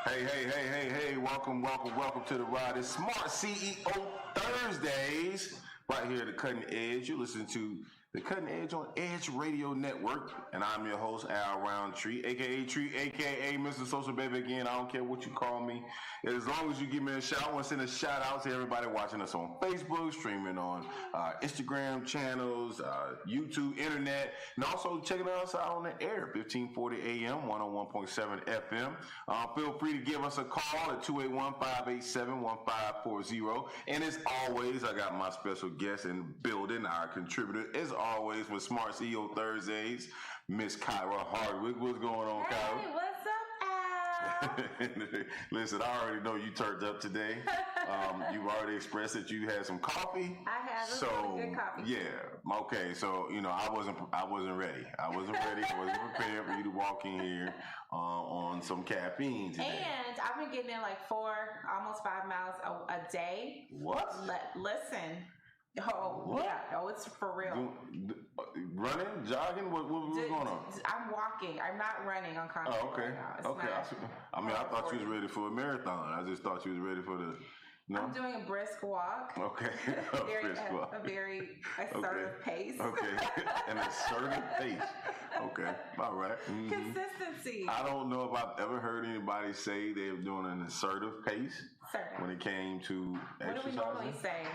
Hey, welcome to the ride. It's Smart CEO Thursdays, right here at the Cutting Edge. You listen to the Cutting Edge on Edge Radio Network, and I'm your host, Al Roundtree, aka Tree, aka Mr. Social Baby again. I don't care what you call me. As long as you give me a shout, I want to send a shout out to everybody watching us on Facebook, streaming on Instagram channels, YouTube, internet, and also checking us out on the air, 1540 AM, 101.7 FM. Feel free to give us a call at 281-587-1540. And as always, I got my special guest in building, our contributor, as always, with Smart CEO Thursdays, Miss Kyra Hardwick. What's going on, Kyra? Hey, what's up, Al? Listen, I already know you turned up today. You've already expressed that you had some coffee. I have really good coffee. Yeah. Okay. So I wasn't ready. I wasn't prepared for you to walk in here on some caffeine today. And I've been getting in like 4, almost 5 miles a day. What? Listen. Oh, what? Yeah. Oh, it's for real. Running, jogging, what's going on? I'm walking. I'm not running on concrete. Oh, okay. Right now. Okay. I thought you was ready for a marathon. I just thought you was ready for the. No? I'm doing a brisk walk. Okay. A very assertive pace. Okay. An assertive pace. Okay. All right. Mm-hmm. Consistency. I don't know if I've ever heard anybody say they're doing an assertive pace when it came to exercising. What do we normally say?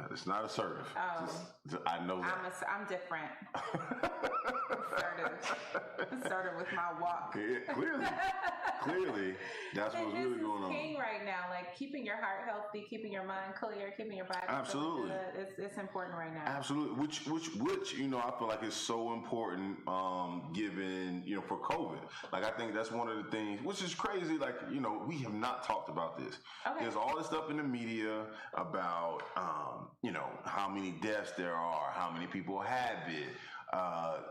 It's not assertive. Oh. I know that. I'm different. Assertive with my walk. Yeah, clearly, that's what's really going on. This is king right now. Like keeping your heart healthy, keeping your mind clear, keeping your body. Absolutely, it's important right now. Absolutely, which I feel like is so important. Given for COVID, like I think that's one of the things, which is crazy. Like we have not talked about this. Okay. There's all this stuff in the media about how many deaths there are, how many people have it.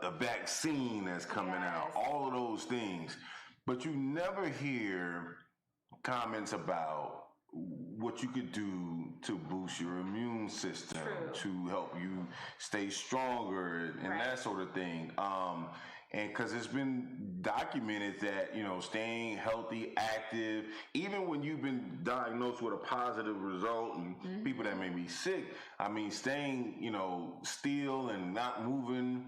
The vaccine that's coming out, all of those things. But you never hear comments about what you could do to boost your immune system, to help you stay stronger and that sort of thing. And because it's been documented that, staying healthy, active, even when you've been diagnosed with a positive result and people that may be sick, staying, still and not moving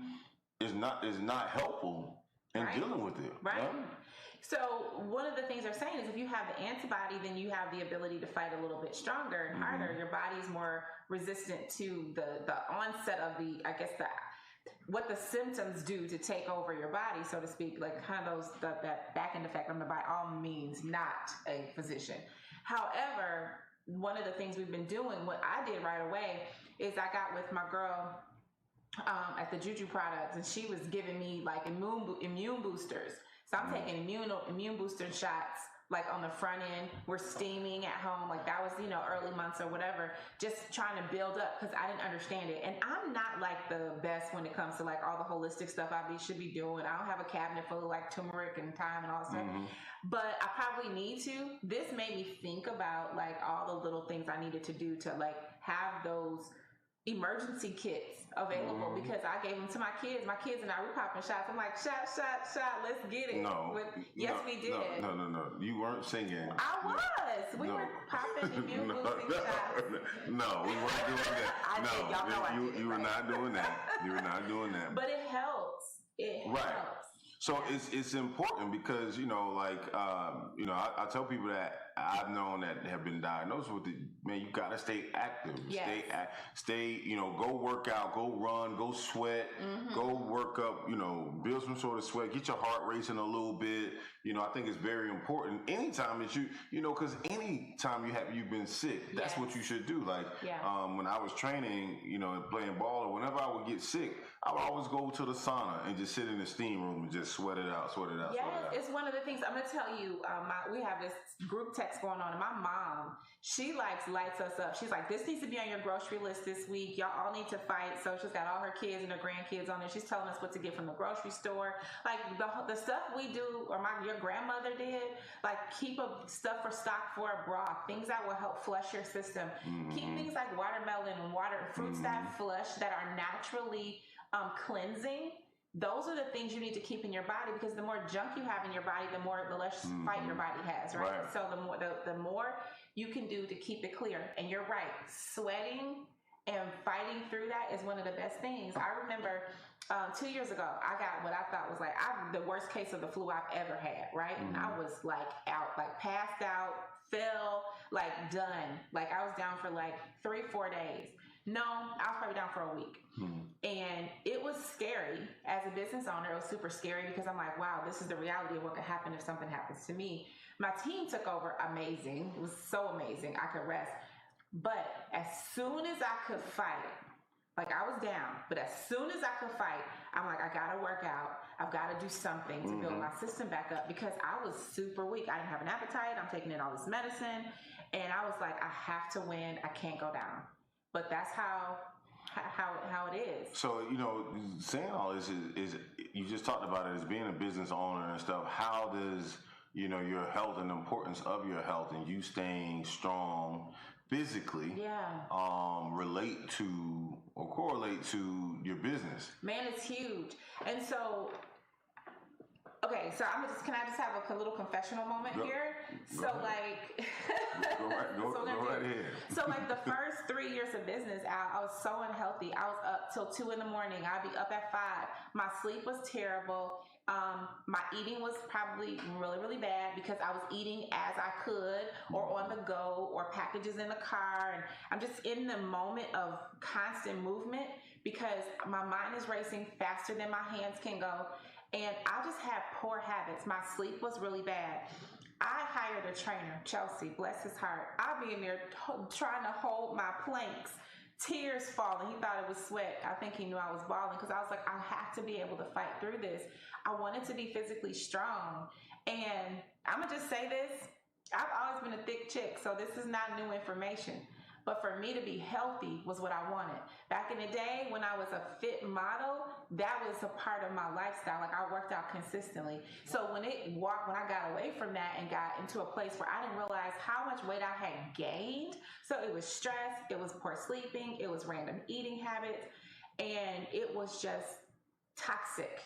is not helpful in dealing with it. Right. So one of the things they're saying is if you have the antibody, then you have the ability to fight a little bit stronger and harder. Your body's more resistant to the onset of what the symptoms do to take over your body, so to speak, like kind of that back end effect. I'm by all means not a physician. However, one of the things we've been doing, what I did right away, is I got with my girl at the Juju Products, and she was giving me like immune boosters. So I'm taking immune booster shots like on the front end. We're steaming at home, like that was early months or whatever, just trying to build up because I didn't understand it. And I'm not like the best when it comes to like all the holistic stuff I should be doing. I don't have a cabinet full of like turmeric and thyme and all that stuff, but I probably need to. This made me think about like all the little things I needed to do to like have those emergency kits available because I gave them to my kids. My kids and I were popping shots. I'm like, shot, let's get it. We did. No. You weren't singing. I was. We were popping immune boosting shots. No, we weren't doing that. You were not doing that. You were not doing that. But it helps. It helps. So it's important because I tell people that I've known that have been diagnosed with it. Man, you gotta stay active. Yes. Stay. Go work out. Go run. Go sweat. Go work up. Build some sort of sweat. Get your heart racing a little bit. I think it's very important. Anytime that because anytime you've been sick, that's what you should do. Like when I was training, and playing ball, or whenever I would get sick, I would always go to the sauna and just sit in the steam room and just sweat it out. Yes, it's one of the things I'm gonna tell you. We have this group text going on, and my mom, she lights us up. She's like, "This needs to be on your grocery list this week. Y'all all need to fight." So she's got all her kids and her grandkids on there. She's telling us what to get from the grocery store, like the stuff we do, or your grandmother did. Like keep stuff for stock for a broth, things that will help flush your system. Keep things like watermelon and fruits that flush, that are naturally cleansing. those are the things you need to keep in your body, because the more junk you have in your body, the less fight your body has, right? So the more you can do to keep it clear. And you're right, sweating and fighting through that is one of the best things. I remember 2 years ago, I got what I thought was like the worst case of the flu I've ever had, right? And I was like out, like passed out, fell, like done. Like I was down for like 3-4 days. No, I was probably down for a week. And it was scary. As a business owner, it was super scary because I'm like, wow, this is the reality of what could happen if something happens to me. My team took over amazing. It was so amazing. I could rest. But as soon as I could fight, like I was down, but as soon as I could fight, I'm like, I gotta work out. I've got to do something to build my system back up, because I was super weak. I didn't have an appetite. I'm taking in all this medicine. And I was like, I have to win. I can't go down. But that's how it is. So, saying all this is you just talked about it as being a business owner and stuff. How does, your health and the importance of your health and you staying strong physically relate to or correlate to your business? Man, it's huge. And so, okay, so can I just have a little confessional moment here? So like, go right ahead. So like the first 3 years of business out, I was so unhealthy. I was up till 2 a.m. I'd be up at 5. My sleep was terrible. My eating was probably really, really bad because I was eating as I could or on the go or packages in the car. And I'm just in the moment of constant movement because my mind is racing faster than my hands can go. And I just had poor habits. My sleep was really bad. I hired a trainer, Chelsea, bless his heart. I'd be in there trying to hold my planks, tears falling. He thought it was sweat. I think he knew I was bawling because I was like, I have to be able to fight through this. I wanted to be physically strong. And I'm going to just say this. I've always been a thick chick, so this is not new information. But for me to be healthy was what I wanted. Back in the day when I was a fit model, that was a part of my lifestyle. Like I worked out consistently. So when I got away from that and got into a place where I didn't realize how much weight I had gained. So it was stress, it was poor sleeping, it was random eating habits, and it was just toxic.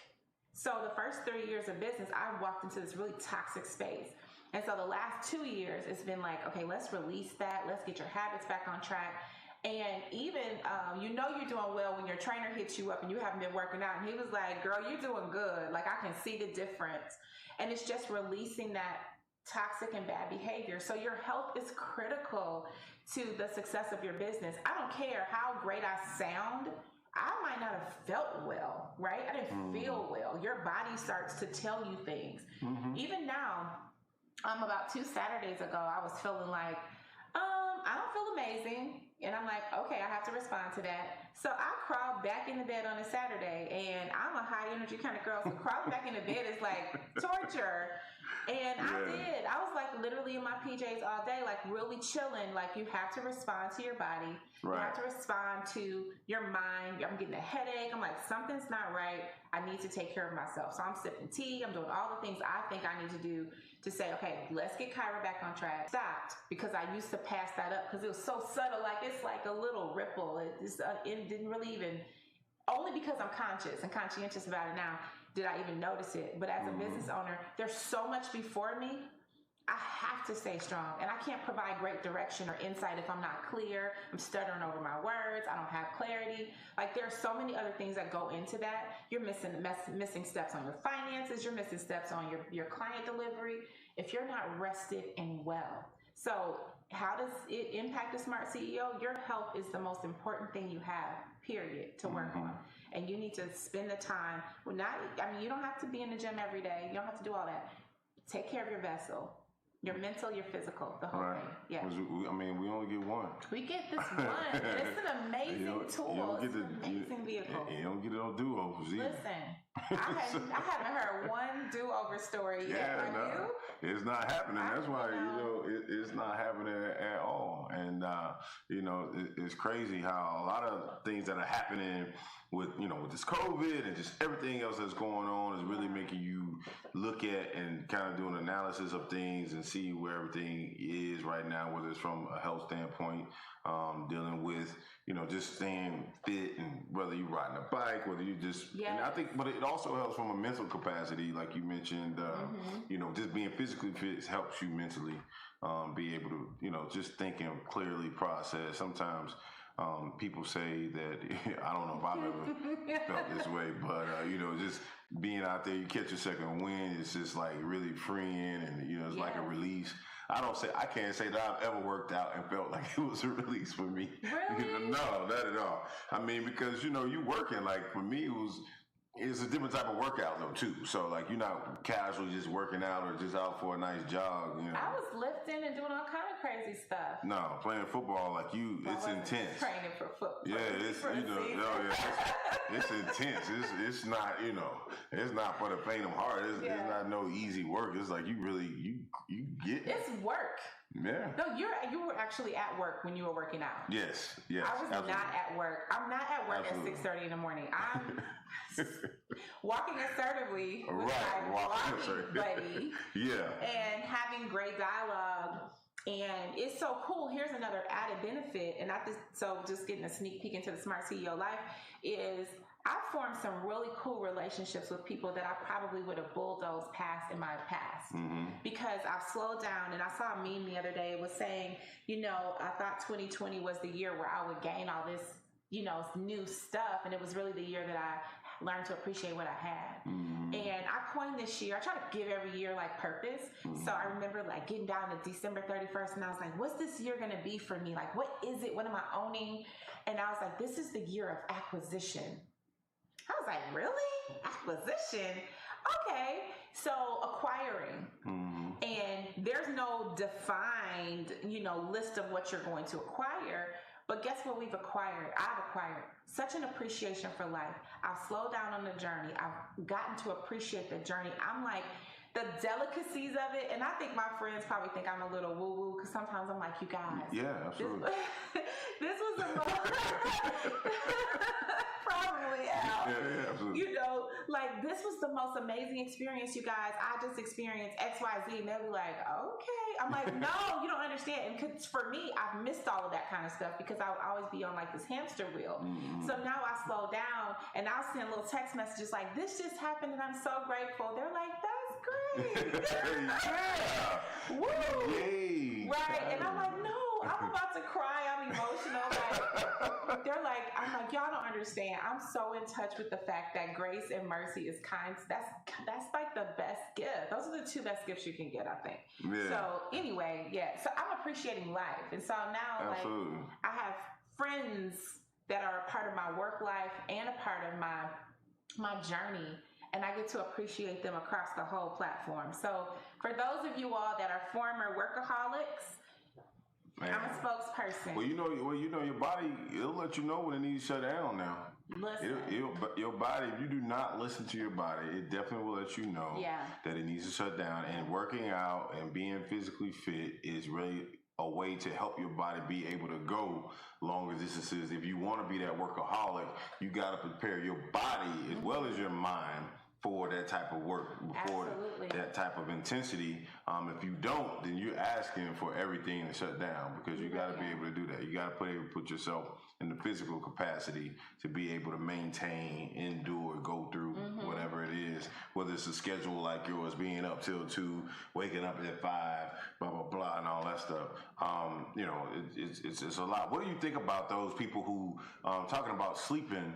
So the first 3 years of business, I walked into this really toxic space. And so the last 2 years, it's been like, okay, let's release that. Let's get your habits back on track. And even, you're doing well when your trainer hits you up and you haven't been working out. And he was like, girl, you're doing good. Like, I can see the difference. And it's just releasing that toxic and bad behavior. So your health is critical to the success of your business. I don't care how great I sound. I might not have felt well, right? I didn't feel well. Your body starts to tell you things. Even now, about 2 Saturdays ago, I was feeling like, I don't feel amazing. And I'm like, okay, I have to respond to that. So I crawled back in the bed on a Saturday, and I'm a high energy kind of girl. So crawling back in the bed is like torture. And I did. I was like literally in my PJs all day, like really chilling. Like you have to respond to your body. Right. You have to respond to your mind. I'm getting a headache. I'm like, something's not right. I need to take care of myself. So I'm sipping tea. I'm doing all the things I think I need to do to say, okay, let's get Kyra back on track. Stopped because I used to pass that up because it was so subtle. Like it's like a little ripple. It didn't really even, only because I'm conscious and conscientious about it now, did I even notice it. But as a business owner, there's so much before me. I have to stay strong, and I can't provide great direction or insight if I'm not clear. I'm stuttering over my words. I don't have clarity. Like there's so many other things that go into that. You're missing steps on your finances. You're missing steps on your client delivery if you're not rested and well. So how does it impact a smart CEO? Your health is the most important thing you have, period, to work on. And you need to spend the time. You don't have to be in the gym every day. You don't have to do all that. Take care of your vessel. Your mental, your physical, the whole thing. Yeah. We only get one. We get this one. And it's an amazing tool. It's an amazing vehicle. You don't get it on do-overs either. Listen, I haven't heard one do-over story yet. It's not happening. That's why, it's not happening at all. And it's crazy how a lot of things that are happening with this COVID and just everything else that's going on is really making you look at and kind of do an analysis of things and see where everything is right now, whether it's from a health standpoint, dealing with just staying fit, and whether you're riding a bike, whether you just and I think, but it also helps from a mental capacity, like you mentioned. Just being physically fit helps you mentally be able to just think and clearly process. Sometimes people say that I don't know if I've ever felt this way, but just being out there, you catch a second wind, it's just like really freeing, and it's like a release. I can't say that I've ever worked out and felt like it was a release for me. Really? No, not at all. I mean, because you working, like for me it's a different type of workout though too. So like you're not casually just working out or just out for a nice jog. I was lifting and doing all kind of crazy stuff. No, playing football like it's intense. Training for football. Yeah, it's it's intense. It's not it's not for the faint of heart. It's not no easy work. It's like you really you get it's work. Yeah. No, you were actually at work when you were working out. Yes. I was absolutely. not at work. I'm not at work Absolutely. at 6:30 in the morning. I'm walking assertively with my walking buddy. Yeah. And having great dialogue. And it's so cool. Here's another added benefit, and just getting a sneak peek into the Smart CEO life is I've formed some really cool relationships with people that I probably would have bulldozed past in my past because I've slowed down. And I saw a meme the other day. It was saying, I thought 2020 was the year where I would gain all this, new stuff. And it was really the year that I learned to appreciate what I had. And I coined this year. I try to give every year like purpose. So I remember like getting down to December 31st and I was like, what's this year going to be for me? Like, what is it? What am I owning? And I was like, this is the year of acquisition. I was like, really? Acquisition? Okay. So acquiring. And there's no defined, list of what you're going to acquire. But guess what we've acquired? I've acquired such an appreciation for life. I've slowed down on the journey. I've gotten to appreciate the journey. I'm like, the delicacies of it, and I think my friends probably think I'm a little woo-woo, because sometimes I'm like, you guys. Yeah, absolutely. This was the most... Probably, Al. Yeah, absolutely. Like, this was the most amazing experience, you guys. I just experienced X, Y, Z, and they'll be like, okay. I'm like, no, you don't understand. And 'cause for me, I've missed all of that kind of stuff because I would always be on like this hamster wheel. So now I slow down and I'll send little text messages like, this just happened and I'm so grateful. They're like, that's great. Yeah. Woo. Yay. Right. And I'm like, no, I'm about to cry. I'm emotional. I'm like, y'all don't understand. I'm so in touch with the fact that grace and mercy is kind. That's like the best gift. Those are the two best gifts you can get, I think. Yeah. So anyway, so I'm appreciating life. And so now Absolutely. like I have friends that are a part of my work life and a part of my journey. And I get to appreciate them across the whole platform. So for those of you all that are former workaholics, Man. I'm a spokesperson. Well, your body, it'll let you know when it needs to shut down now. Listen. Your body, if you do not listen to your body, it definitely will let you know that it needs to shut down. And working out and being physically fit is really a way to help your body be able to go longer distances. If you want to be that workaholic, you got to prepare your body as well as your mind for that type of work, before that type of intensity. If you don't, then you're asking for everything to shut down, because you got to be able to do that. You got to put yourself in the physical capacity to be able to maintain, endure, go through whatever it is, whether it's a schedule like yours, being up till 2, waking up at 5, blah, blah, blah, and all that stuff. It's a lot. What do you think about those people who, talking about sleeping,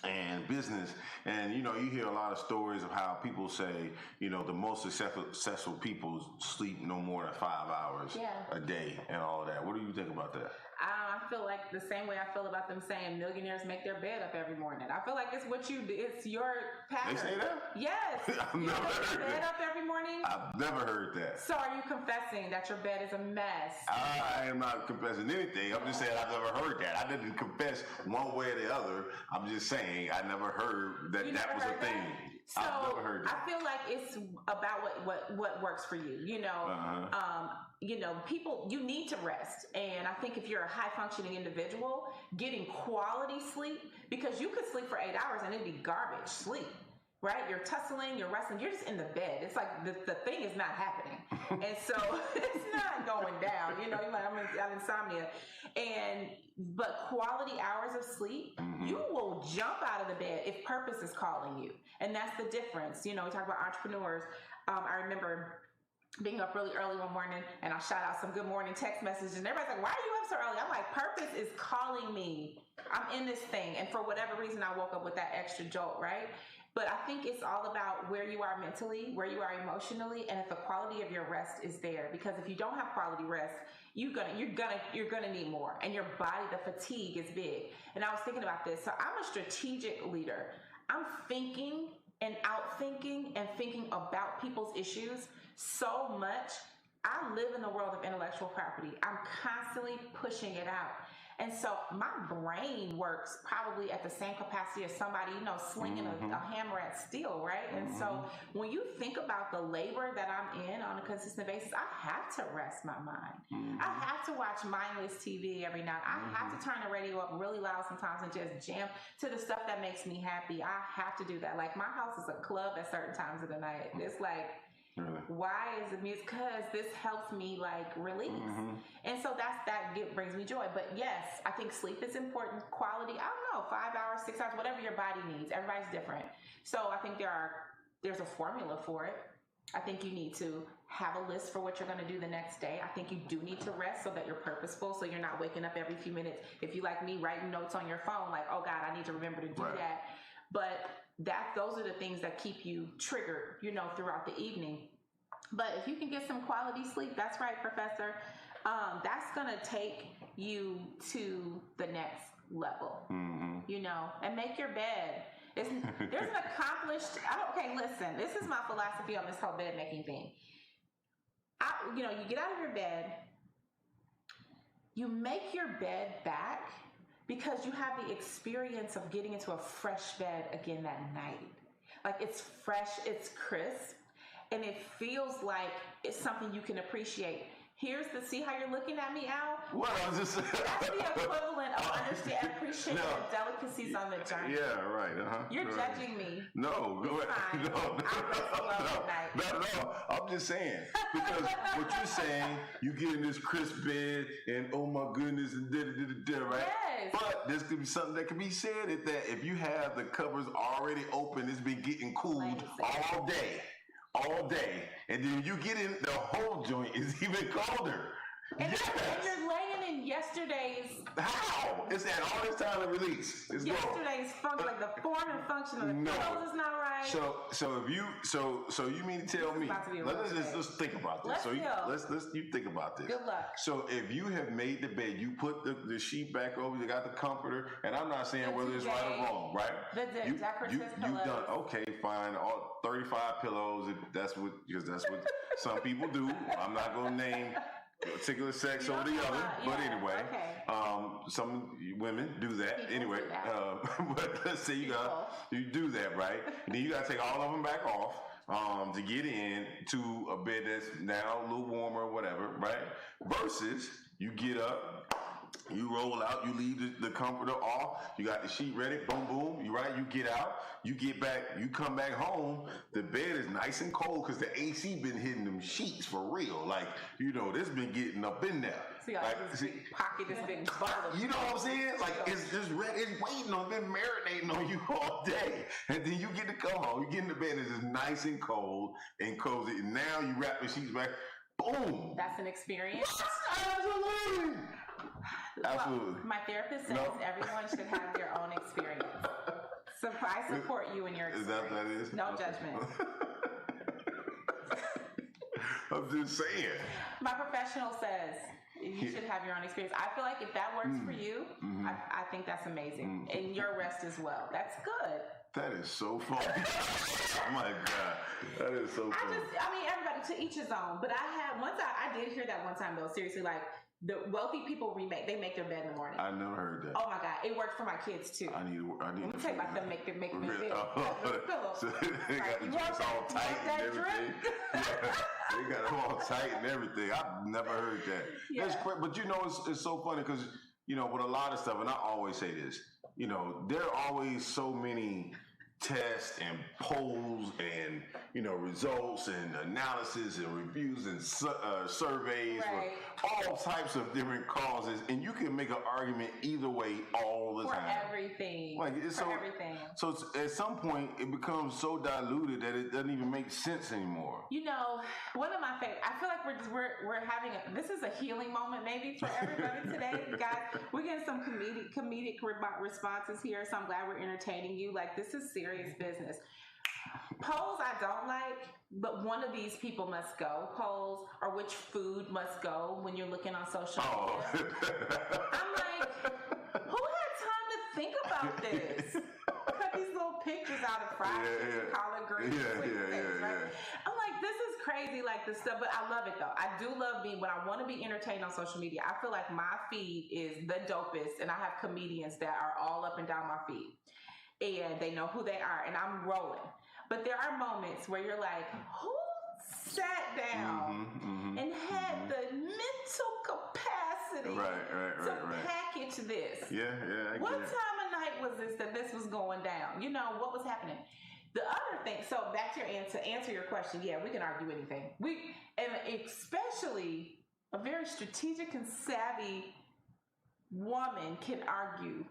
and business, and you hear a lot of stories of how people say, the most successful people sleep no more than 5 hours a day and all of that. What do you think about that? I feel like the same way I feel about them saying millionaires make their bed up every morning. I feel like it's what you do. It's your pattern. They say that? Yes. I've never heard bed that. up every morning? I've never heard that. So are you confessing that your bed is a mess? I am not confessing anything. I'm just saying I've never heard that. I didn't confess one way or the other. I'm just saying I never heard that was a thing. So I've never heard that. I feel like it's about what works for you. You know, people, you need to rest. And I think if you're a high functioning individual, getting quality sleep, because you could sleep for 8 hours and it'd be garbage sleep, right? You're tussling, you're wrestling, you're just in the bed. It's like the thing is not happening. And so it's not going down. You know, you're like, I'm insomnia. But quality hours of sleep, you will jump out of the bed if purpose is calling you. And that's the difference. You know, we talk about entrepreneurs. I remember being up really early one morning, and I'll shout out some good morning text messages, and everybody's like, why are you up so early? I'm like, purpose is calling me. I'm in this thing. And for whatever reason, I woke up with that extra jolt, right? But I think it's all about where you are mentally, where you are emotionally, and if the quality of your rest is there. Because if you don't have quality rest, you're gonna need more. And your body, the fatigue is big. And I was thinking about this. So I'm a strategic leader. I'm thinking and outthinking and thinking about people's issues so much. I live in the world of intellectual property. I'm constantly pushing it out. And so my brain works probably at the same capacity as somebody, you know, slinging a hammer at steel, right? And so when you think about the labor that I'm in on a consistent basis, I have to rest my mind. I have to watch mindless TV every night. I have to turn the radio up really loud sometimes and just jam to the stuff that makes me happy. I have to do that. Like, my house is a club at certain times of the night. It's like, why is it music? Because this helps me like release. And so brings me joy. But yes, I think sleep is important. Quality, I don't know, 5 hours, 6 hours, whatever your body needs. Everybody's different. So I think there's a formula for it. I think you need to have a list for what you're going to do the next day. I think you do need to rest so that you're purposeful, so you're not waking up every few minutes. If you, like me, writing notes on your phone, like, oh God, I need to remember to do that. But those are the things that keep you triggered, you know, throughout the evening. But if you can get some quality sleep, that's right, Professor, that's going to take you to the next level, you know, and make your bed. There's an accomplished, okay, listen, this is my philosophy on this whole bed making thing. You get out of your bed, you make your bed back because you have the experience of getting into a fresh bed again that night. Like, it's fresh, it's crisp, and it feels like it's something you can appreciate. See how you're looking at me, Al? Well, I was just that's the equivalent of appreciating the delicacies on the journey. Yeah, right. You're judging me. No, go ahead. No. I'm just saying, because what you're saying, you get in this crisp bed and oh my goodness and right? Yes. But there's could be something that can be said that if you have the covers already open, it's been getting cooled all day, and then you get in, the whole joint is even colder. And you're laying in yesterday's. How? It's had all this time to release. Yesterday's function, like the form and function of the pillows is not right. So you mean to tell me? Let's think about this. You think about this. Good luck. So if you have made the bed, you put the sheet back over, you got the comforter, and I'm not saying whether it's right or wrong, right? You've done okay, fine. All 35 pillows. That's what some people do. I'm not gonna name particular sex over the other, but anyway, some women do that. People do that. But let's say you do that, right? And then you got to take all of them back off to get in to a bed that's now a little warmer or whatever, right? Versus you get up, you roll out, you leave the comforter off, you got the sheet ready, boom, boom, you get out, you get back, you come back home, the bed is nice and cold because the AC been hitting them sheets for real. Like, this been getting up in there. Pocket has been bothered. You know what I'm saying? Like, it's just ready, it's waiting on them, marinating on you all day. And then you get to come home, you get in the bed, it's just nice and cold and cozy. And now you wrap the sheets back, boom. That's an experience. Absolutely. Absolutely. Well, my therapist says everyone should have their own experience. So I support you in your experience. Is that what that is? No judgment. I'm just saying. My professional says you should have your own experience. I feel like if that works for you, I think that's amazing. And your rest as well. That's good. That is so funny. Oh my God. That is so funny. Everybody to each his own. But I did hear that one time though, seriously, like, The wealthy people they make their bed in the morning. I never heard that. Oh my God, it worked for my kids too. I need Let me to tell you about them make their bed. Pillow. So they got the joints all tight and everything. Yeah, they got them all tight and everything. I've never heard that. Yeah. That's quick, but it's so funny because with a lot of stuff, and I always say this, there are always so many tests and polls and results and analysis and reviews and surveys Right. for all types of different causes, and you can make an argument either way all the For time. everything. Like it's For so, everything. so at some point it becomes so diluted that it doesn't even make sense anymore. One of my favorite. I feel like we're having this is a healing moment maybe for everybody today, guys. We're getting some comedic responses here, so I'm glad we're entertaining you. Like this is serious business. Polls I don't like, but one of these people must go. Polls or which food must go when you're looking on social media. I'm like, who had time to think about this? Cut these little pictures out of fried chicken, collard greens, right? I'm like, this is crazy, like this stuff, but I love it though. I do love when I want to be entertained on social media. I feel like my feed is the dopest, and I have comedians that are all up and down my feed, and they know who they are, and I'm rolling. But there are moments where you're like, who sat down and had the mental capacity to package this? Yeah. What time of night was this that this was going down? What was happening? The other thing, so back to your answer your question, yeah, we can argue anything. And especially a very strategic and savvy woman can argue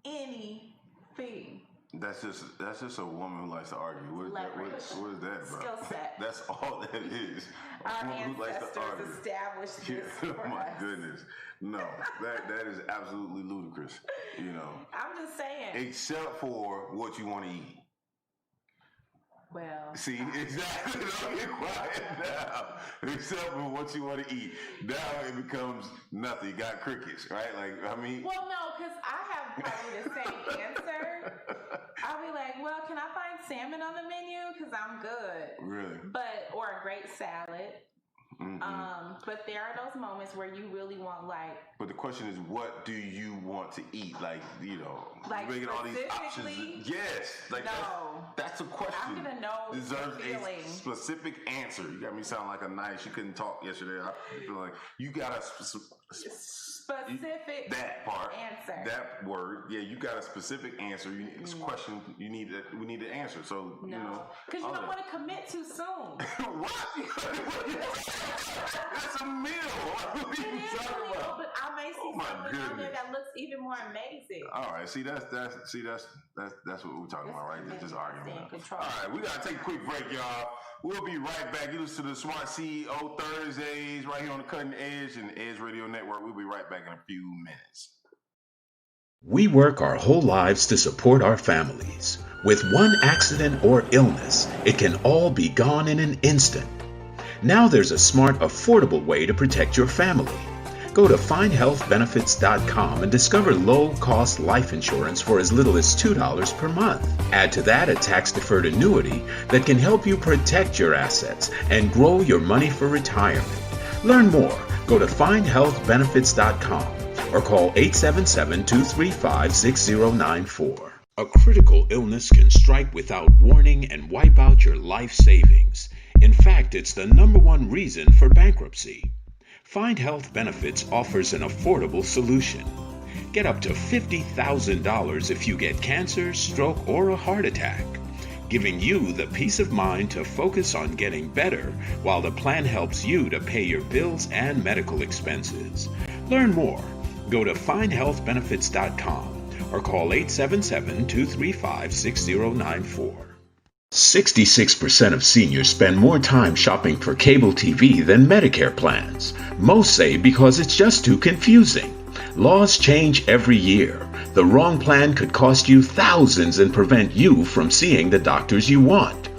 anything. That's just a woman who likes to argue. What is that, bro? Skill set. That's all that is. Our who likes to argue. ancestors established this for My us. goodness. No, that is absolutely ludicrous. I'm just saying. Except for what you want to eat. Well. See, exactly. Don't get quiet now. Except for what you want to eat. Now it becomes nothing. You got crickets, right? Well, no, because I have probably the same answer. I'll be like, well, can I find salmon on the menu? Because I'm good. Really? Or a great salad. But there are those moments where you really want But the question is, what do you want to eat? Making all these options. Yes. No. That's a question. I'm gonna know. Deserves a specific answer. You got me sound like a nice. You couldn't talk yesterday. I feel like you got a specific that part answer. That word. Yeah, you got a specific answer. This question we need to answer. So because you don't want to commit too soon. What? That's a meal. What are you talking about? But I may see something on there that looks even more amazing. All right, that's what we're talking about, right? It's just arguing. All right, we gotta take a quick break, y'all. We'll be right back. You listen to the Smart CEO Thursdays right here on the Cutting Edge and Edge Radio Network. We'll be right back in a few minutes. We work our whole lives to support our families. With one accident or illness, it can all be gone in an instant. Now there's a smart, affordable way to protect your family. Go to findhealthbenefits.com and discover low-cost life insurance for as little as $2 per month. Add to that a tax-deferred annuity that can help you protect your assets and grow your money for retirement. Learn more. Go to findhealthbenefits.com or call 877-235-6094. A critical illness can strike without warning and wipe out your life savings. In fact, it's the #1 reason for bankruptcy. Find Health Benefits offers an affordable solution. Get up to $50,000 if you get cancer, stroke, or a heart attack, giving you the peace of mind to focus on getting better while the plan helps you to pay your bills and medical expenses. Learn more. Go to findhealthbenefits.com or call 877-235-6094. 66% of seniors spend more time shopping for cable TV than Medicare plans. Most say because it's just too confusing. Laws change every year. The wrong plan could cost you thousands and prevent you from seeing the doctors you want.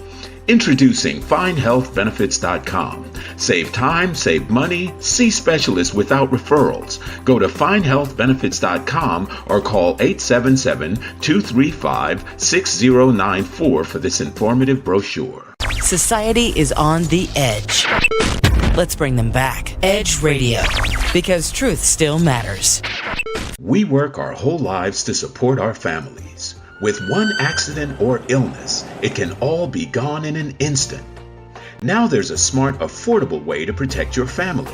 Introducing FindHealthBenefits.com. Save time, save money, see specialists without referrals. Go to FindHealthBenefits.com or call 877-235-6094 for this informative brochure. Society is on the edge. Let's bring them back. Edge Radio, because truth still matters. We work our whole lives to support our families. With one accident or illness, it can all be gone in an instant. Now there's a smart, affordable way to protect your family.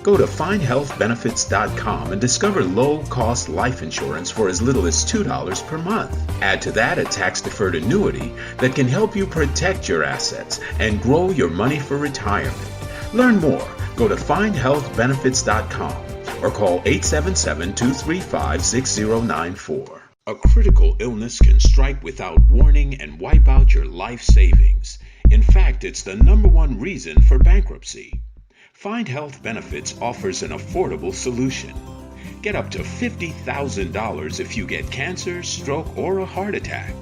Go to findhealthbenefits.com and discover low-cost life insurance for as little as $2 per month. Add to that a tax-deferred annuity that can help you protect your assets and grow your money for retirement. Learn more. Go to findhealthbenefits.com or call 877-235-6094. A critical illness can strike without warning and wipe out your life savings. In fact, it's the #1 reason for bankruptcy. Find Health Benefits offers an affordable solution. Get up to $50,000 if you get cancer, stroke, or a heart attack,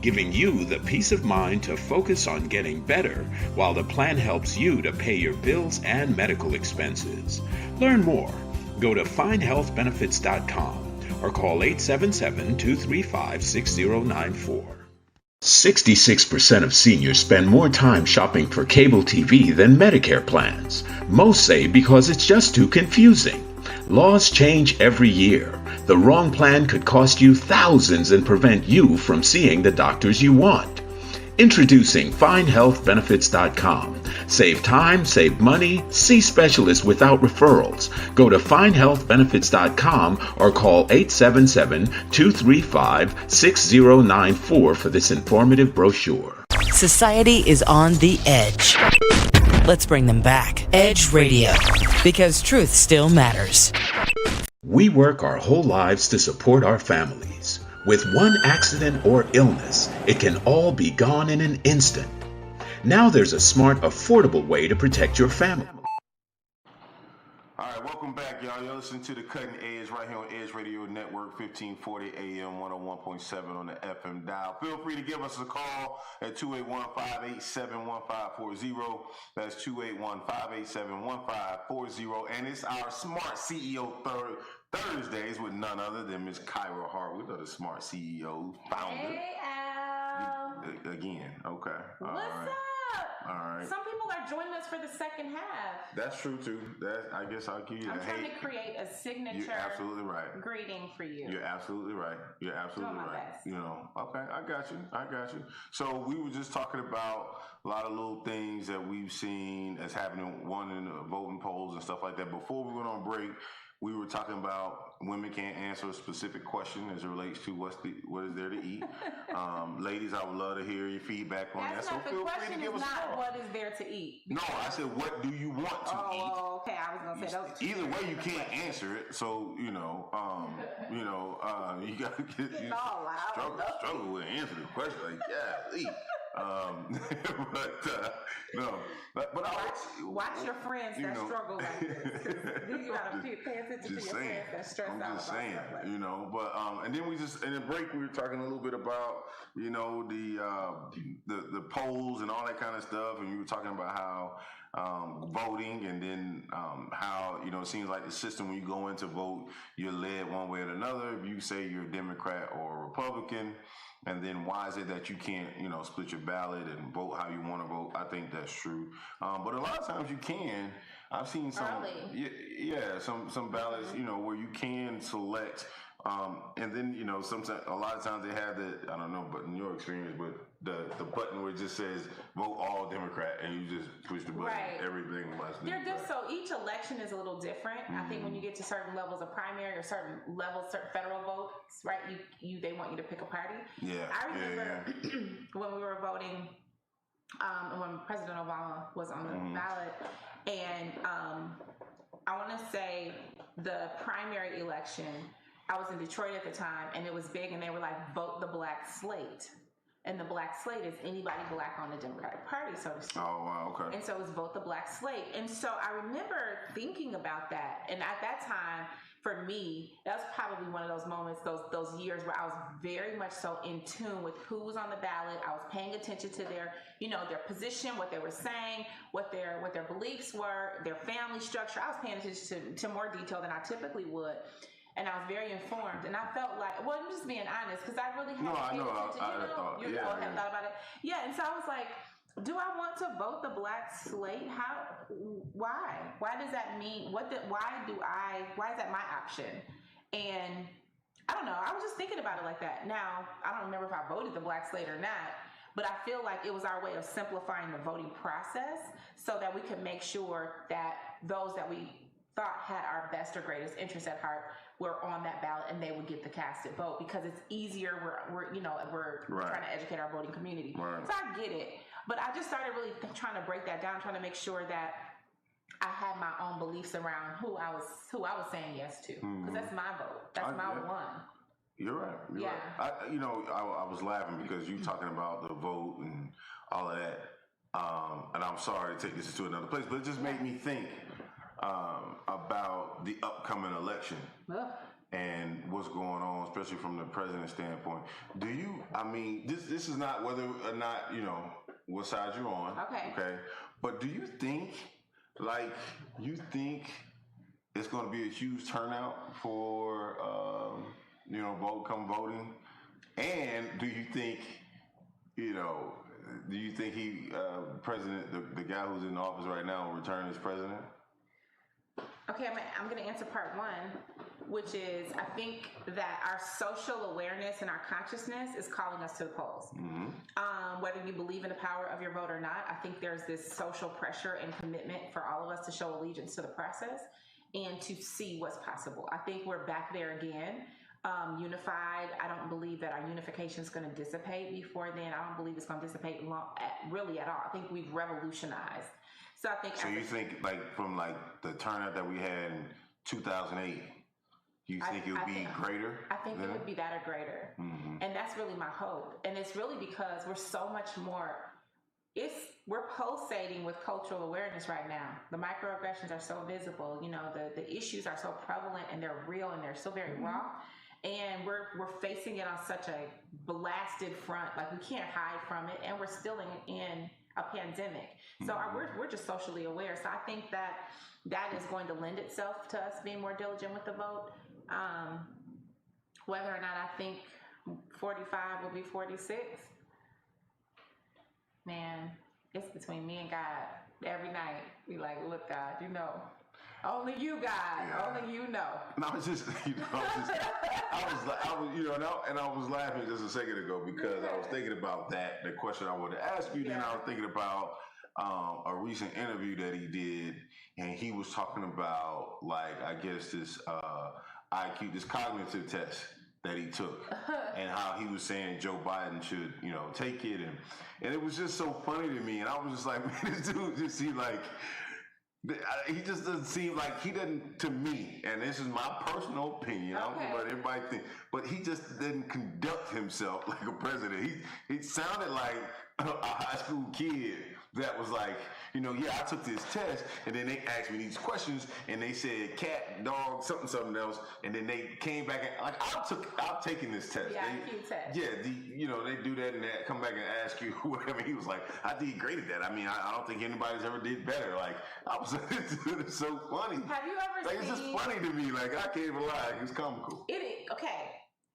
giving you the peace of mind to focus on getting better while the plan helps you to pay your bills and medical expenses. Learn more. Go to findhealthbenefits.com or call 877-235-6094. 66% of seniors spend more time shopping for cable TV than Medicare plans. Most say because it's just too confusing. Laws change every year. The wrong plan could cost you thousands and prevent you from seeing the doctors you want. Introducing FindHealthBenefits.com. Save time, save money, see specialists without referrals. Go to FindHealthBenefits.com or call 877-235-6094 for this informative brochure. Society is on the edge. Let's bring them back. Edge Radio, because truth still matters. We work our whole lives to support our families. With one accident or illness, it can all be gone in an instant. Now there's a smart, affordable way to protect your family. All right, welcome back, y'all. You're listening to The Cutting Edge right here on Edge Radio Network, 1540 AM, 101.7 on the FM dial. Feel free to give us a call at 281-587-1540. That's 281-587-1540. And it's our Smart CEO Thursdays with none other than Ms. Kyra Harwood, the Smart CEO founder. Hey, Al. Again, okay. What's right. up? All right. Some people are joining us for the second half. That's true too. I guess I'll give you I'm that. trying to create a signature You're absolutely right. greeting for you. You're absolutely right. You're absolutely Doing my right. best. You know, okay, I got you. So we were just talking about a lot of little things that we've seen as happening, one in the voting polls and stuff like that. Before we went on break, we were talking about women can't answer a specific question as it relates to what is there to eat. Ladies, I would love to hear your feedback on that. So feel free to give us a call. What is there to eat? No, I said, what do you want to eat? Oh, okay. I was gonna say those. Either way, you can't answer it. So you got to get struggle with answer the question. Like, yeah, eat. But watch your friends that struggle like this. You gotta pay attention to your friends that stress out. I'm just saying, But and then in the break we were talking a little bit about the polls and all that kind of stuff, and you were talking about how voting, and then how it seems like the system when you go in to vote, you're led one way or another. If you say you're a Democrat or a Republican. And then why is it that you can't, split your ballot and vote how you want to vote? I think that's true. But a lot of times you can. I've seen some, some ballots, where you can select. And then, sometimes, a lot of times they have I don't know, but in your experience, but the button where it just says vote all Democrat, and you just push the button. Right. Everything must be. They're just so each election is a little different. I think when you get to certain levels of primary or certain federal votes, right? They want you to pick a party. Yeah. I remember when we were voting, when President Obama was on the ballot, and I want to say the primary election. I was in Detroit at the time, and it was big, and they were like, vote the black slate. And the black slate is anybody black on the Democratic Party, so to speak. Oh, wow, okay. And so it was vote the black slate. And so I remember thinking about that. And at that time, for me, that was probably one of those moments, those years where I was very much so in tune with who was on the ballot. I was paying attention to their position, what they were saying, what their beliefs were, their family structure. I was paying attention to more detail than I typically would. And I was very informed, and I felt like, I'm just being honest, because I really had paid attention. I thought about it. Yeah, and so I was like, Do I want to vote the black slate? Why? Why does that mean? Why is that my option? And I don't know. I was just thinking about it like that. Now, I don't remember if I voted the black slate or not, but I feel like it was our way of simplifying the voting process so that we could make sure that those that we thought had our best or greatest interests at heart were on that ballot and they would get the casted vote because it's easier. We're Right. trying to educate our voting community. Right. So I get it. But I just started really trying to break that down, trying to make sure that I had my own beliefs around who I was saying yes to, because that's my vote. That's my one. You're right. You're right. I was laughing because you talking about the vote and all of that. And I'm sorry to take this to another place, but it just made me think about the upcoming election. And what's going on, especially from the president's standpoint. This is not whether or not, what side you're on. Okay. But do you think it's going to be a huge turnout for, voting? And do you think president, the guy who's in office right now will return as president? Okay, I'm going to answer part one, which is I think that our social awareness and our consciousness is calling us to the polls. Mm-hmm. Whether you believe in the power of your vote or not, I think there's this social pressure and commitment for all of us to show allegiance to the process and to see what's possible. I think we're back there again, unified. I don't believe that our unification is going to dissipate before then. I don't believe it's going to dissipate really at all. I think we've revolutionized. So I think. So you think from the turnout that we had in 2008, you think it would be greater? I think it would be that or greater, and that's really my hope. And it's really because we're so much more. We're pulsating with cultural awareness right now. The microaggressions are so visible. The issues are so prevalent and they're real and they're so very raw. And we're facing it on such a blasted front. Like we can't hide from it, and we're still in a pandemic. So we're just socially aware. So I think that is going to lend itself to us being more diligent with the vote. Whether or not I think 45 will be 46, man, it's between me and God. Every night, we look, God, only you, God, only you know. And I was just, I was laughing just a second ago because I was thinking about the question I wanted to ask you. Then I was thinking about a recent interview that he did, and he was talking about I guess this IQ, this cognitive test that he took, and how he was saying Joe Biden should, take it, and it was just so funny to me, and I was just like, man, this dude just seemed like. He just doesn't seem like he doesn't, to me, and this is my personal opinion. I don't know what everybody thinks, but he just didn't conduct himself like a president. He sounded like a high school kid that was like, I took this test, and then they asked me these questions, and they said cat, dog, something else, and then they came back and I've taken this test. Yeah, IQ test. Yeah, they do that and they come back and ask you whatever. He was like, I did great at that. I mean, I don't think anybody's ever did better. I was, it's so funny. Have you ever seen? It's just funny to me. I can't even lie. It's comical. It is, okay.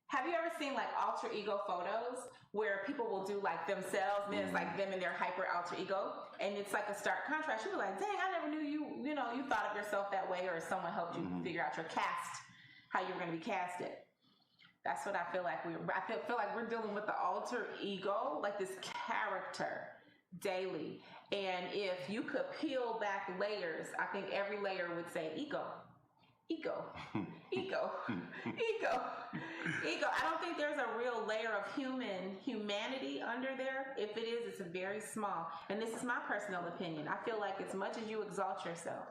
Have you ever seen alter ego photos where people will do themselves, and then it's them in their hyper alter ego, and it's a stark contrast. You be like, dang, I never knew you thought of yourself that way, or someone helped you figure out your cast, how you were going to be casted. That's what I feel like I feel like we're dealing with the alter ego, this character daily. And if you could peel back layers, I think every layer would say ego. Ego. I don't think there's a real layer of humanity under there. If it is, it's very small. And this is my personal opinion. I feel like as much as you exalt yourself,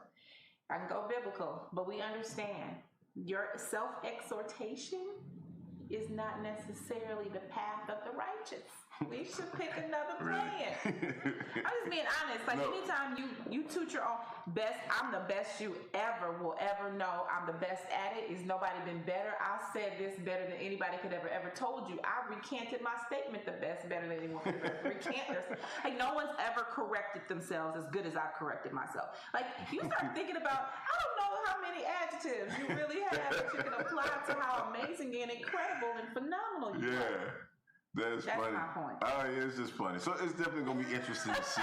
I can go biblical, but we understand your self-exhortation is not necessarily the path of the righteous. We should pick another plan. I'm just being honest. Anytime you toot your own best, I'm the best you will ever know. I'm the best at it. Is nobody been better? I said this better than anybody could ever told you. I recanted my statement the best, better than anyone could ever recant themselves. No one's ever corrected themselves as good as I corrected myself. You start thinking about, I don't know how many adjectives you really have that you can apply to how amazing and incredible and phenomenal you are. That's That's funny. my point. Oh, yeah, it's just funny. So it's definitely going to be interesting to see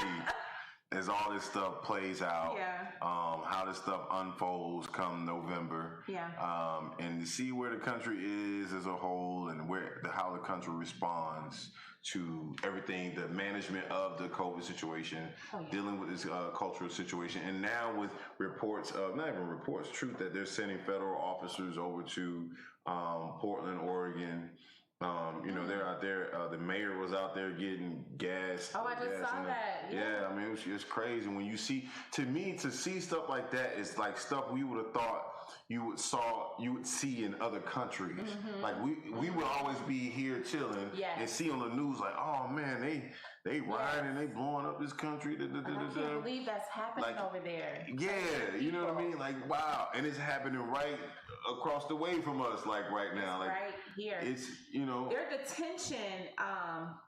as all this stuff plays out, Yeah. how this stuff unfolds come November, Yeah. and to see where the country is as a whole and how the country responds to everything, the management of the COVID situation, dealing with this cultural situation, and now with reports of, not even reports, truth that they're sending federal officers over to Portland, Oregon. They're out there. The mayor was out there getting gas. Oh, I just saw that. Yeah, I mean, it's crazy when you see. To me, to see stuff like that is like stuff we would have thought you would see in other countries. Mm-hmm. Like we would always be here chilling and see on the news like, oh man, they rioting, they blowing up this country. I can't believe that's happening over there. Yeah, you know what I mean? Like, wow. And it's happening right across the way from us, like right now. Like right here. It's, There's a tension, I'll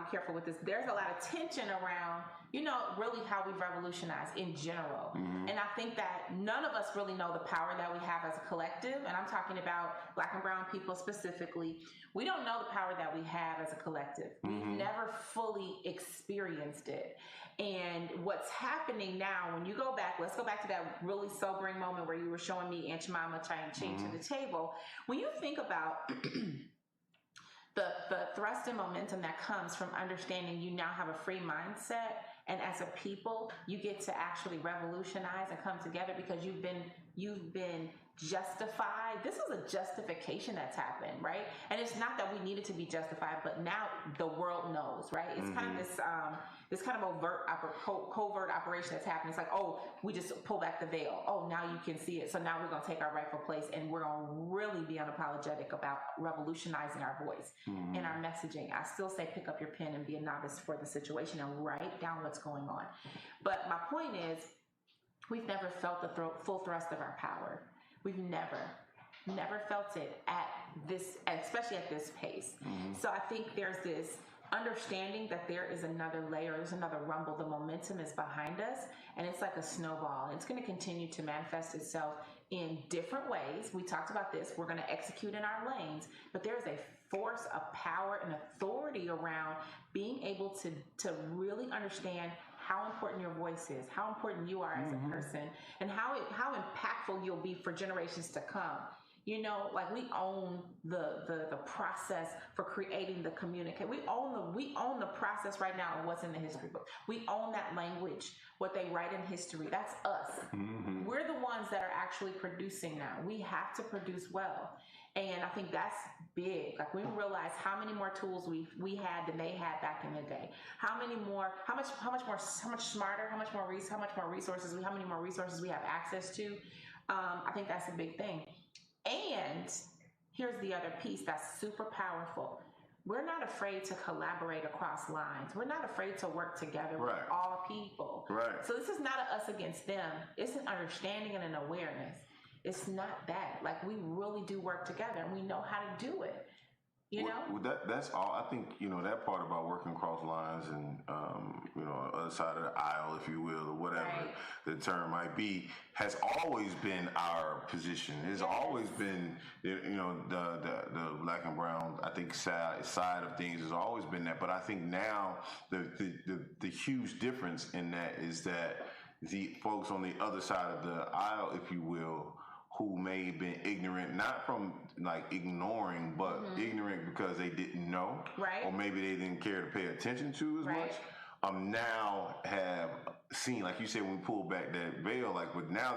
be careful with this. There's a lot of tension around, really how we've revolutionized in general. Mm-hmm. And I think that none of us really know the power that we have as a collective. And I'm talking about Black and brown people specifically. We don't know the power that we have as a collective. Mm-hmm. We've never fully experienced it. And what's happening now, when you go back, let's go back to that really sobering moment where you were showing me Aunt Jemima trying to change to the table. When you think about the thrust and momentum that comes from understanding you now have a free mindset, and as a people, you get to actually revolutionize and come together because you've been justified. This is a justification that's happened, right? And it's not that we needed to be justified, but now the world knows, right? It's kind of this kind of covert operation that's happening. It's like, oh, we just pull back the veil. Oh, now you can see it. So now we're going to take our rightful place, and we're going to really be unapologetic about revolutionizing our voice and our messaging. I still say pick up your pen and be a novice for the situation and write down what's going on. But my point is, we've never felt the full thrust of our power. We've never felt it at this, especially at this pace. So I think there's this understanding that there is another layer, there's another rumble. The momentum is behind us, and it's like a snowball. It's going to continue to manifest itself in different ways. We talked about this. We're going to execute in our lanes, but there's a force, a power, and authority around being able to really understand how important your voice is, how important you are as a person, and how impactful you'll be for generations to come. Like we own the process for creating the communication. We own the process right now of what's in the history book. We own that language, what they write in history. That's us. We're the ones that are actually producing now. We have to produce well. And I think that's big. Like we realize how many more tools we had than they had back in the day. How much smarter, how much more resources, how many more resources we have access to. I think that's a big thing. And here's the other piece that's super powerful. We're not afraid to collaborate across lines. We're not afraid to work together with all people. Right. So this is not an us against them. It's an understanding and an awareness. It's not that. Like we really do work together and we know how to do it. Well, that's all. I think, that part about working across lines and, other side of the aisle, if you will, or whatever the term might be, has always been our position. It's always been, the Black and brown, I think, side of things has always been that. But I think now the huge difference in that is that the folks on the other side of the aisle, if you will, who may have been ignorant, not from like ignoring, but ignorant because they didn't know, or maybe they didn't care to pay attention to as much, now have seen, like you said, when we pull back that veil, but now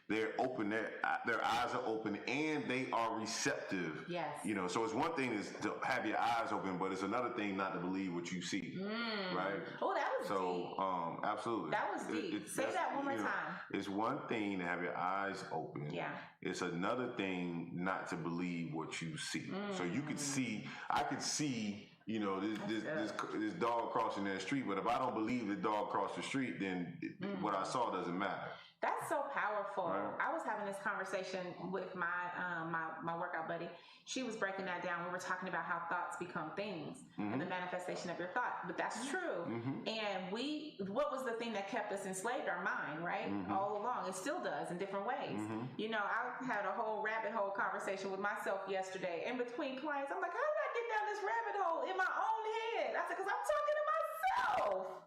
they're open, their eyes are open and they are receptive. Yes. So it's one thing is to have your eyes open, but it's another thing not to believe what you see. Right? Oh, that was deep. Absolutely. That was deep. Say that one more time. It's one thing to have your eyes open. Yeah. It's another thing not to believe what you see. So you could see, I could see, this dog crossing that street, but if I don't believe the dog crossed the street, then what I saw doesn't matter. That's so powerful. Right. I was having this conversation with my workout buddy. She was breaking that down. We were talking about how thoughts become things and the manifestation of your thought. But that's true. And what was the thing that kept us enslaved? Our mind, right? All along. It still does in different ways. I had a whole rabbit hole conversation with myself yesterday in between clients. I'm like, how did I get that this rabbit hole in my own head. I said, because I'm talking to myself.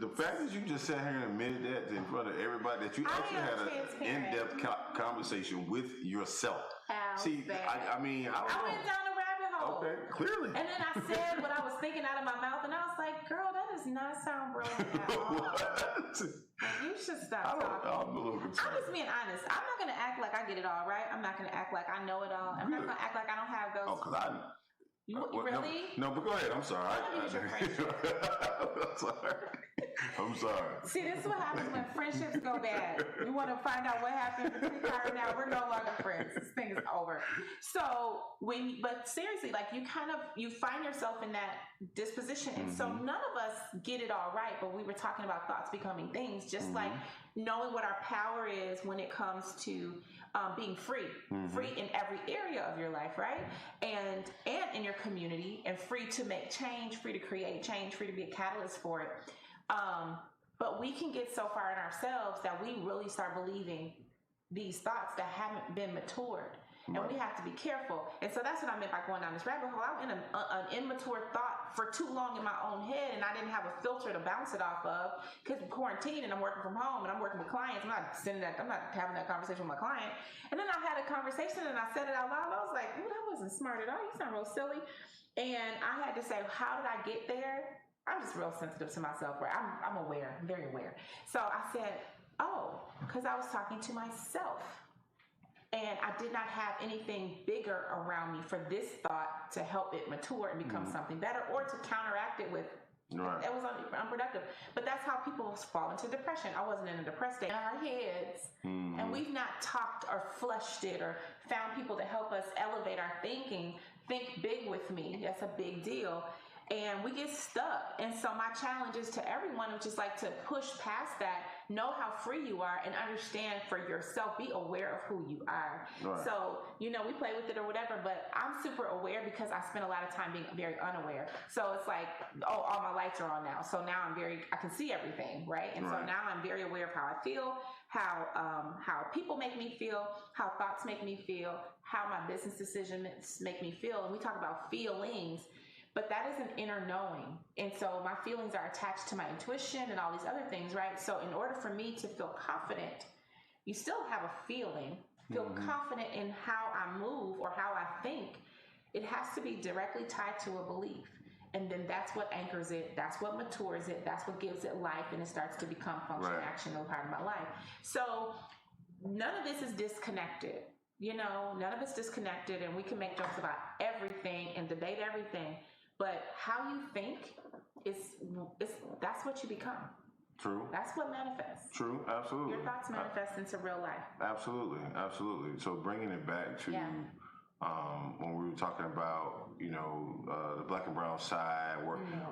The fact that you just sat here and admitted that in front of everybody, that you actually had an in-depth conversation with yourself. See, I mean, I don't know. went down a rabbit hole. Okay, clearly. And then I said what I was thinking out of my mouth, and I was like, girl, that does not sound brilliant at all. What? You should stop talking. I'm a little concerned. I'm just being honest. I'm not going to act like I get it all, right? I'm not going to act like I know it all. I'm not going to act like I don't have those. Oh, because really? No, but go ahead. I'm sorry. I'm sorry. I'm sorry. See, this is what happens when friendships go bad. You want to find out what happened between her and now. We're no longer friends. This thing is over. So but seriously, like you find yourself in that disposition. And so none of us get it all right, but we were talking about thoughts becoming things, just like knowing what our power is when it comes to being free in every area of your life, right? And in your community, and free to make change, free to create change, free to be a catalyst for it. But we can get so far in ourselves that we really start believing these thoughts that haven't been matured. And we have to be careful. And so that's what I meant by going down this rabbit hole. I'm in an immature thought for too long in my own head, and I didn't have a filter to bounce it off of because I'm quarantined and I'm working from home and I'm working with clients. I'm not having that conversation with my client. And then I had a conversation and I said it out loud. I was like, that wasn't smart at all. You sound real silly. And I had to say, how did I get there? I'm just real sensitive to myself, where I'm aware, I'm very aware. So I said, because I was talking to myself. And I did not have anything bigger around me for this thought to help it mature and become something better, or to counteract it with. Right. It was unproductive. But that's how people fall into depression. I wasn't in a depressed state. In our heads, and we've not talked or fleshed it or found people to help us elevate our thinking. Think big with me. That's a big deal. And we get stuck. And so my challenge is to everyone, which is like to push past that, know how free you are, and understand for yourself, be aware of who you are. Right. So, we play with it or whatever, but I'm super aware because I spend a lot of time being very unaware. So it's like, all my lights are on now. So now I can see everything, right? And so now I'm very aware of how I feel, how people make me feel, how thoughts make me feel, how my business decisions make me feel. And we talk about feelings, but that is an inner knowing. And so my feelings are attached to my intuition and all these other things, right? So in order for me to feel confident, you still have a feeling, feel confident in how I move or how I think. It has to be directly tied to a belief. And then that's what anchors it. That's what matures it. That's what gives it life. And it starts to become function, action, a part of my life. So none of this is disconnected. None of it's disconnected. And we can make jokes about everything and debate everything. But how you think that's what you become. True. That's what manifests. True, absolutely. Your thoughts manifest into real life. Absolutely. So bringing it back to when we were talking about, the black and brown side,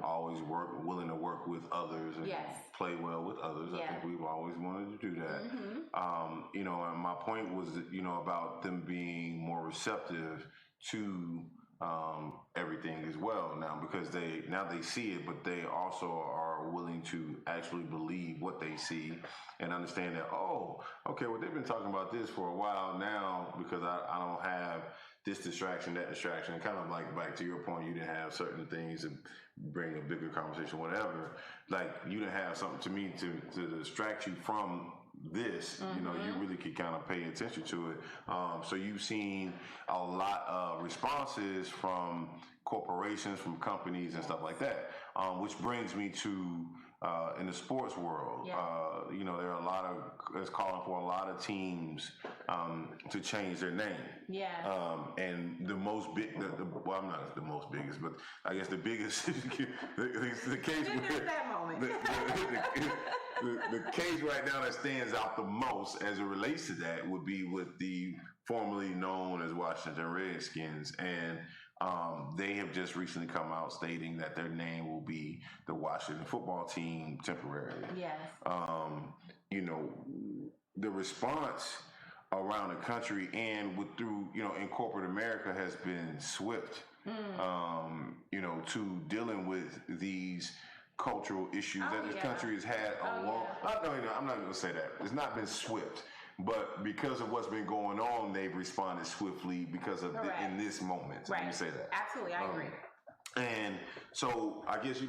always willing to work with others and play well with others. I think we've always wanted to do that. And my point was, about them being more receptive to everything as well now, because they see it, but they also are willing to actually believe what they see and understand that, well, they've been talking about this for a while now, because I don't have this distraction, that distraction. Kind of like back to your point, you didn't have certain things to bring a bigger conversation, whatever. Like you didn't have something to me to distract you from this, you really could kind of pay attention to it. So you've seen a lot of responses from corporations, from companies and stuff like that, which brings me to in the sports world, there are it's calling for a lot of teams to change their name. Yeah. And the most well, I'm not the most biggest, but I guess the biggest, the case where that moment. The case right now that stands out the most as it relates to that would be with the formerly known as Washington Redskins, and they have just recently come out stating that their name will be the Washington Football Team temporarily. Yes. The response around the country and through in corporate America has been swift. To dealing with these cultural issues that this country has had a long. I'm not going to say that. It's not been swift. but because of what's been going on, they've responded swiftly because of in this moment. Right. Let me say that. Absolutely, I agree. And so I guess,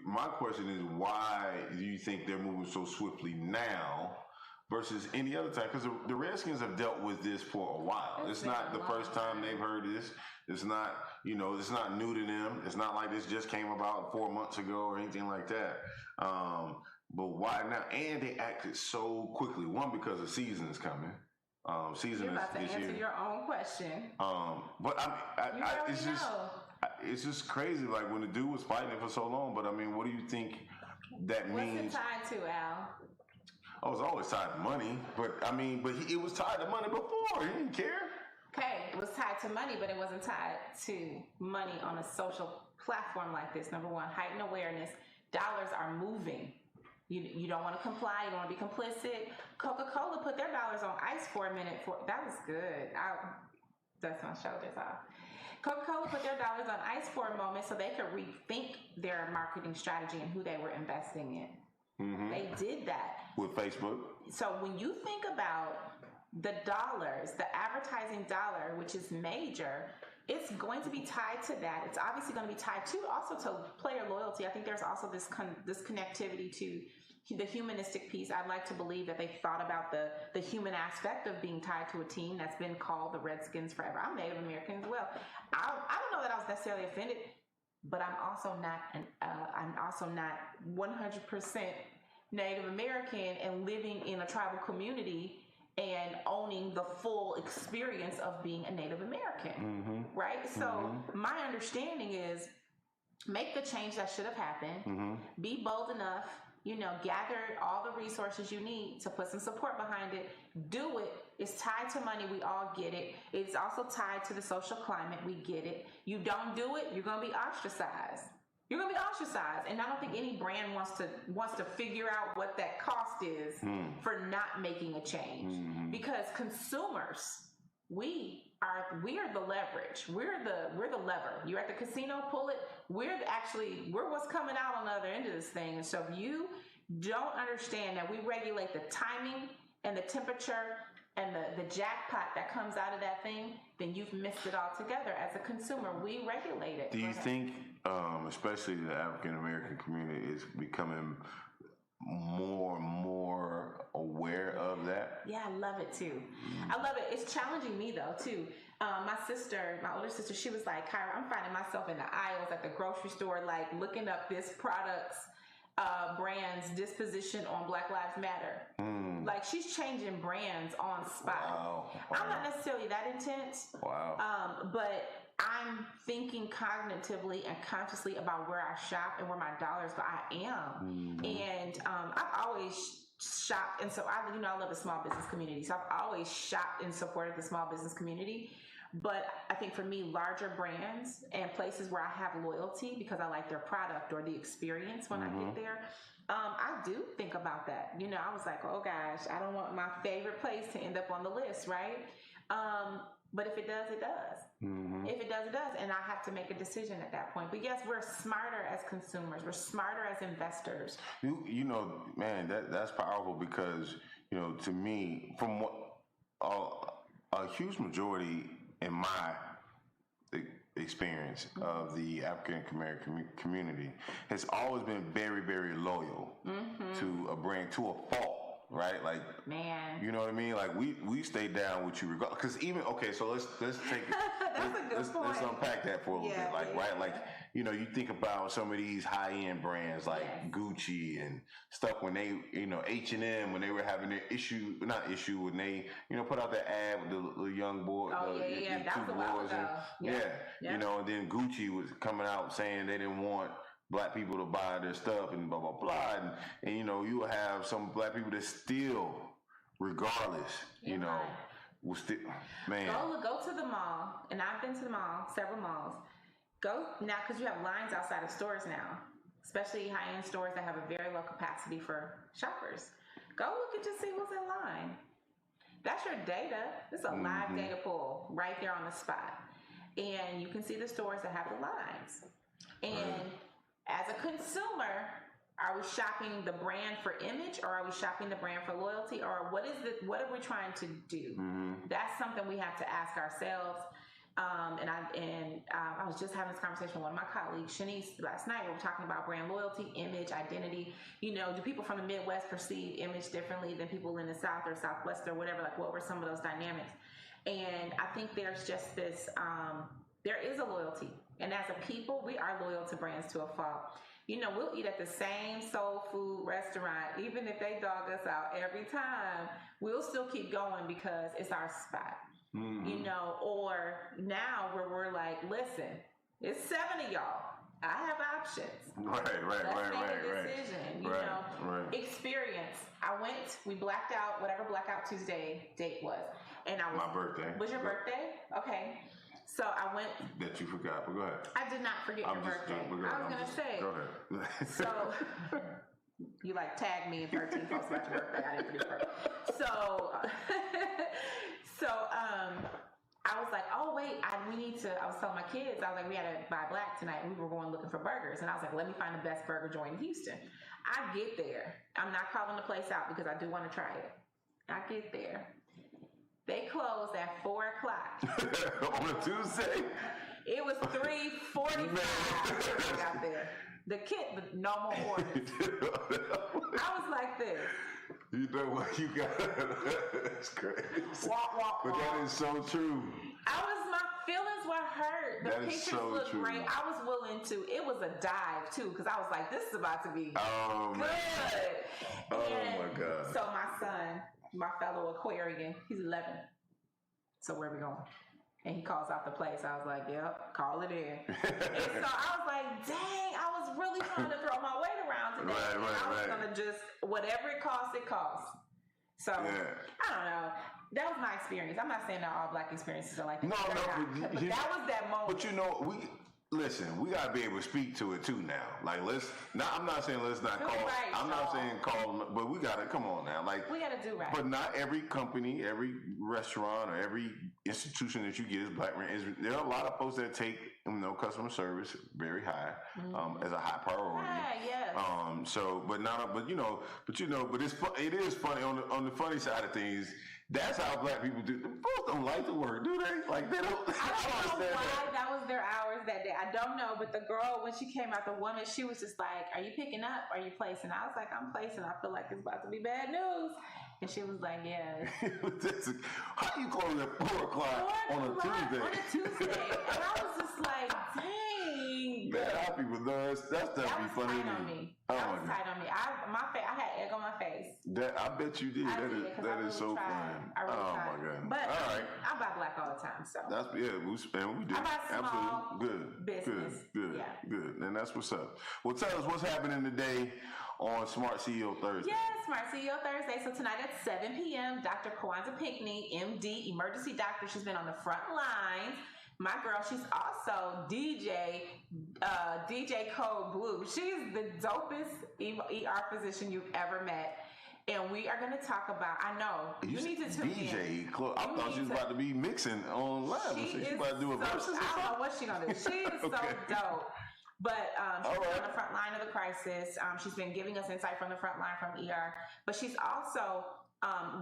my question is, why do you think they're moving so swiftly now versus any other time? Because the Redskins have dealt with this for a while. It's not the first time they've heard this. It's not, it's not new to them. It's not like this just came about 4 months ago or anything like that. But why now? And they acted so quickly. One, because the season is coming. Season You're about to is answer here. your own question. But it's just crazy. Like when the dude was fighting it for so long. But I mean, what do you think that means? What's it tied to, Al? Oh, it's always tied to money. But I mean, it was tied to money before. He didn't care. Okay, it was tied to money, but it wasn't tied to money on a social platform like this. Number one, heightened awareness. Dollars are moving. You don't want to comply. You don't want to be complicit. Coca-Cola put their dollars on ice for a minute. That was good. Dust my shoulders off. Coca-Cola put their dollars on ice for a moment so they could rethink their marketing strategy and who they were investing in. Mm-hmm. They did that. With Facebook. So when you think about the dollars, the advertising dollar, which is major, it's going to be tied to that. It's obviously going to be tied to also to player loyalty. I think there's also this connectivity to the humanistic piece. I'd like to believe that they thought about the human aspect of being tied to a team that's been called the Redskins forever. I'm Native American as well. I don't know that I was necessarily offended, but I'm also not 100% Native American and living in a tribal community and owning the full experience of being a Native American, right? So my understanding is make the change that should have happened, be bold enough, gather all the resources you need to put some support behind it, do it. It's tied to money, we all get it. It's also tied to the social climate, we get it. You don't do it, you're gonna be ostracized. You're gonna be ostracized, and I don't think any brand wants to figure out what that cost is for not making a change. Because consumers, we are the leverage. We're the lever. You're at the casino, pull it. We're what's coming out on the other end of this thing. And so if you don't understand that we regulate the timing and the temperature and the jackpot that comes out of that thing, then you've missed it altogether. As a consumer, we regulate it. Do you think, especially the African American community, is becoming more and more aware of that? Yeah, I love it too. I love it. It's challenging me though too. My older sister, she was like, Kyra, I'm finding myself in the aisles at the grocery store, like looking up this product's brand's disposition on Black Lives Matter. Like she's changing brands on spot. Wow. I'm not necessarily that intense. Wow. But I'm thinking cognitively and consciously about where I shop and where my dollars go. I am. And I've always shopped, and so I love the small business community. So I've always shopped in support of the small business community. But I think for me, larger brands and places where I have loyalty because I like their product or the experience when I get there, I do think about that. I was like, oh gosh, I don't want my favorite place to end up on the list, right? But if it does, it does. If it does, it does. And I have to make a decision at that point. But yes, we're smarter as consumers. We're smarter as investors. Man, that's powerful because, to me, from what a huge majority in my experience of the African American community has always been very, very loyal to a brand, to a fault. Right, like, man, you know what I mean. Like we stay down with you regardless. Because even so let's take it. That's a good point. Let's unpack that for a little bit. Like right, like you think about some of these high end brands like Gucci and stuff when they H&M when they were having their when they put out that ad with the young boy. Oh the that was a while ago. And then Gucci was coming out saying they didn't want Black people to buy their stuff and blah blah blah, and you will have some Black people that still, regardless, will still, man. Go to the mall, and I've been to the mall, several malls. Go now because you have lines outside of stores now, especially high end stores that have a very low capacity for shoppers. Go look and just see who's in line. That's your data. It's a live data pool right there on the spot, and you can see the stores that have the lines, and as a consumer, Are we shopping the brand for image, or are we shopping the brand for loyalty, or what are we trying to do? That's something we have to ask ourselves. I was just having this conversation with one of my colleagues, Shanice, last night. We were talking about brand loyalty, image, identity. You know, do people from the Midwest perceive image differently than people in the South or Southwest or whatever? Like, what were some of those dynamics? And I think there's just this, there is a loyalty. And as a people, we are loyal to brands to a fault. You know, we'll eat at the same soul food restaurant, even if they dog us out every time. We'll still keep going because it's our spot. You know, or now where we're like, listen, it's 7 of y'all. I have options. Right. Let's make a decision. You know, experience. We blacked out whatever Blackout Tuesday date was, and I was my birthday. Was your birthday? Okay. So I went. That you forgot, but go ahead. I did not forget your birthday. I was gonna say. Go ahead. So you like tagged me in 13 posts about your birthday. I didn't forget your birthday. So I was like, oh wait, I was telling my kids, I was like, we had to buy black tonight. We were going looking for burgers, and I was like, let me find the best burger joint in Houston. I get there. I'm not calling the place out because I do want to try it. I get there. They closed at 4:00 on a Tuesday. It was 3:45 when I got there. The no more orders. I was like this. You know what you got? That's crazy. Walk. But that is so true. My feelings were hurt. The pictures looked true. great. I was willing to. It was a dive too, because I was like, this is about to be good. Oh my God. So my son, my fellow Aquarian, he's 11. So where are we going? And he calls out the place. I was like, yep, call it in. And so I was like, dang, I was really trying to throw my weight around today. I was going to just, whatever it costs, it costs. So, I don't know. That was my experience. I'm not saying that all black experiences are like that. No, but that was that moment. But you know, we gotta be able to speak to it too now. Like I'm not saying let's not call. Right, I'm not saying call them, but we gotta come on now. Like we gotta do right. But not every company, every restaurant, or every institution that you get is black. There are a lot of folks that take customer service very high as a high priority. Yeah, yes. But it is funny on the funny side of things. That's how black people do. Folks don't like to work, do they? Like they don't. I don't know why that was their hours that day. I don't know, but the girl, when she came out, the woman, she was just like, "Are you picking up? Are you placing?" I was like, "I'm placing. I feel like it's about to be bad news." And she was like, "Yeah." How do you close at 4:00 on a Tuesday? On a Tuesday, and I was just like, "Dang." Man, how people do that stuff be funny to me. That was tight on me. I had egg on my face. I bet you did. That is so funny. I really tried. My God. But all right. I buy black all the time, so. We do. I buy small Good. business. Good. And that's what's up. Well, tell us what's happening today on Smart CEO Thursday. Yes, Smart CEO Thursday. So tonight at 7 p.m., Dr. Kwanzaa Pinckney, MD, emergency doctor. She's been on the front lines. My girl, she's also DJ Code Blue. She's the dopest ER physician you've ever met. And we are going to talk about, I know, you need to tune in. I thought she was about to be mixing on live. She's about to do a versus. I don't know what she's going to do. She is so dope. But she's on the front line of the crisis. She's been giving us insight from the front line from ER. But she's also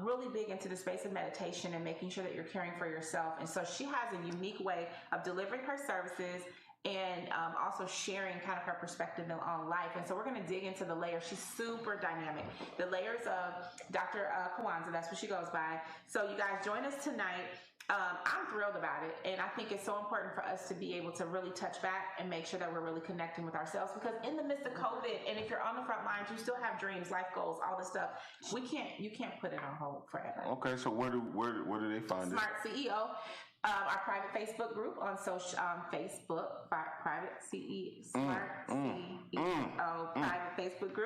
really big into the space of meditation and making sure that you're caring for yourself. And so she has a unique way of delivering her services and also sharing kind of her perspective on life. And so we're going to dig into the layers. She's super dynamic. The layers of Dr. Kwanzaa, that's what she goes by. So you guys join us tonight. I'm thrilled about it, and I think it's so important for us to be able to really touch back and make sure that we're really connecting with ourselves, because in the midst of COVID, and if you're on the front lines, you still have dreams, life goals, all this stuff. You can't put it on hold forever. Okay, so where do they find Smart CEO? Our private Facebook group on social Facebook, private CEO, private Facebook group.